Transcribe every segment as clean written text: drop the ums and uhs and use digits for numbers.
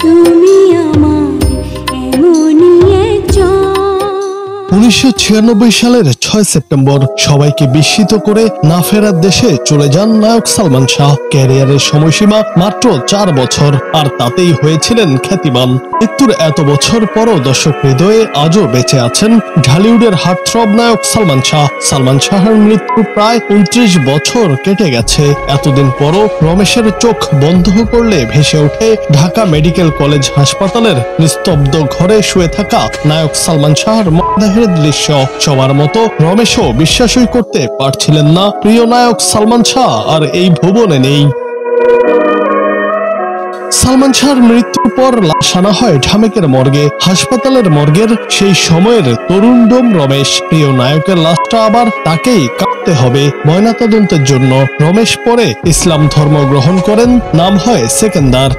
তুমি আমার এমনই একজন। 1996 সালের 6 সেপ্টেম্বর সবাইকে বিস্মিত করে না ফেরার দেশে চলে যান নায়ক সালমান শাহ। ক্যারিয়ারের সময়সীমা মাত্র 4 বছর, আর তাতেই হয়েছিলেন খ্যাতিমান। মৃত্যুর এত বছর পরও দর্শক হৃদয়ে আজও বেঁচে আছেন ঢালিউডের হার্টথ্রব নায়ক সালমান শাহ। সালমান শাহের মৃত্যু প্রায় 29 বছর কেটে গেছে। এতদিন পরও রমেশের চোখ বন্ধ করলে ভেসে ওঠে ঢাকা মেডিকেল কলেজ হাসপাতালের নিস্তব্ধ ঘরে শুয়ে থাকা নায়ক সালমান শাহর মরদেহের দৃশ্য। সবার মতো রমেশও বিশ্বাসই করতে পারছিলেন না প্রিয় নায়ক সালমান শাহ আর এই ভুবনে নেই। সালমান শাহর মৃত্যুর পর লাশ আনা হয় ঢামেকের মর্গে। হাসপাতালের মর্গের সেই সময়ের তরুণ ডোম রমেশ। প্রিয় নায়কের লাশটা আবার তাকেই কাটতে হবে ময়নাতদন্তের জন্য। রমেশ পরে ইসলাম ধর্ম গ্রহণ করেন, নাম হয় সেকেন্দার।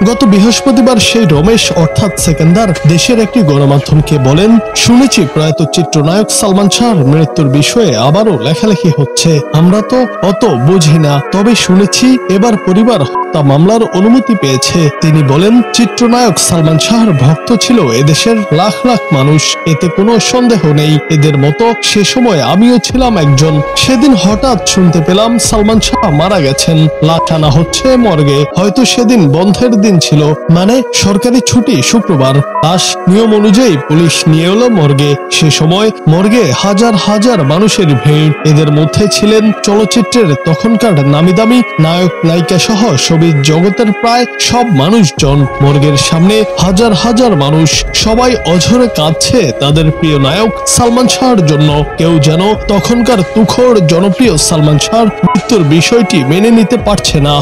গত বৃহস্পতিবার সেই রমেশ অর্থাৎ সেকেন্দার দেশের একটি গণমাধ্যমকে বলেন, শুনেছি প্রয়াত চিত্রনায়ক সালমান শাহর মৃত্যুর বিষয়ে আবারও লেখালেখি হচ্ছে। আমরা তো অত বুঝি না, তবে শুনেছি এবার পরিবার হত্যা মামলার অনুমতি পেয়েছে। তিনি বলেন, চিত্রনায়ক সালমান শাহর ভক্ত ছিল এদেশের লাখ লাখ মানুষ, এতে কোনো সন্দেহ নেই। এদের মতো সে সময় আমিও ছিলাম একজন। সেদিন হঠাৎ শুনতে পেলাম সালমান শাহ মারা গেছেন। লাশ আনা হচ্ছে মর্গে। হয়তো সেদিন বন্ধের দিন ছিল, মানে সরকারি ছুটি শুক্রবার। লাশ নিয়ম অনুযায়ী পুলিশ নিয়ে এলো মর্গে। সে সময় মর্গে হাজার হাজার মানুষের ভিড়। এদের মধ্যে ছিলেন চলচ্চিত্রের তখনকার নামি দামি নায়ক নায়িকা সহ শোবিজ জগতের প্রায় সব মানুষজন। মর্গের সামনে হাজার হাজার মানুষ, সবাই অঝরে কাঁদছে তাদের প্রিয় নায়ক সালমান শাহর জন্য। কেউ যেন তখনকার তুখোড় জনপ্রিয় সালমান শাহর মৃত্যুর বিষয়টি মেনে নিতে পারছে না।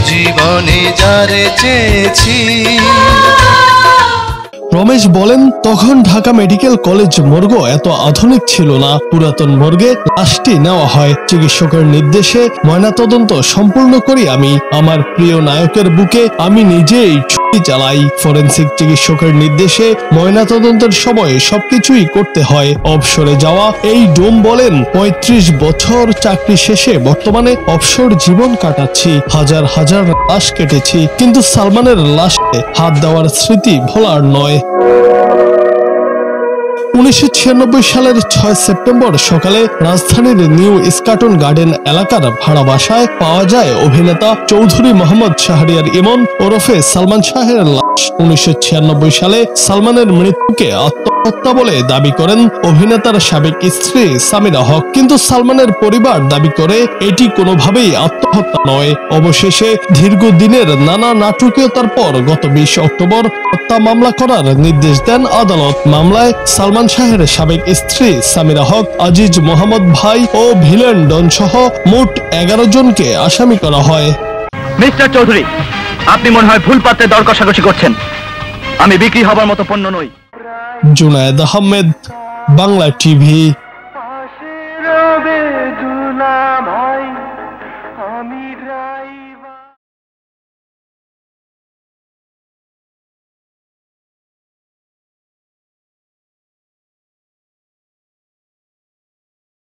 জীবনে যারে চেয়েছি। রমেশ বলেন, তখন ঢাকা মেডিকেল কলেজ মর্গ এত আধুনিক ছিল না। পুরাতন মর্গে লাশটি নেওয়া হয়। চিকিৎসকের নির্দেশে ময়নাতদন্ত সম্পূর্ণ করি আমি। আমার প্রিয় নায়কের বুকে আমি নিজেই ছুরি চালাই। ফরেনসিক চিকিৎসকের নির্দেশে ময়নাতদন্তের সময় সবকিছুই করতে হয়। অবসরে যাওয়া এই ডোম বলেন, 35 বছর চাকরি শেষে বর্তমানে অবসর জীবন কাটাচ্ছি। হাজার হাজার লাশ কেটেছি, কিন্তু সালমানের লাশে হাত দেওয়ার স্মৃতি ভোলার নয়। 1996 সালের 6 সেপ্টেম্বর সকালে রাজধানীর নিউ ইস্কাটন গার্ডেন এলাকার ভাড়া বাসায় পাওয়া যায় অভিনেতা চৌধুরী মোহাম্মদ শাহরিয়ার ইমন ওরফে সালমান শাহের লাশ। 1996 সালে সালমানের মৃত্যুকে আত্মহত্যা বলে দাবি করেন অভিনেতার সাবেক স্ত্রী সামিরা হক, কিন্তু সালমানের পরিবার দাবি করে এটি কোনোভাবেই আত্মহত্যা নয়। অবশেষে দীর্ঘদিনের নানা নাটকীয়তার পর গত 20 অক্টোবর হত্যা মামলা করার নির্দেশ দেন আদালত। মামলায় সালমান শাহের সাবেক স্ত্রী সামিরা হক, আজিজ মোহাম্মদ ভাই ও ভিলেন ডন সহ মোট 11 জনকে আসামি করা হয়। মিস্টার চৌধুরী, আপনি মনে হয় ভুল পাত্রে দর কষাকষি করছেন। আমি বিক্রি হবার মতো পণ্য নই। জুনায়েদ আহমেদ, বাংলা টিভি।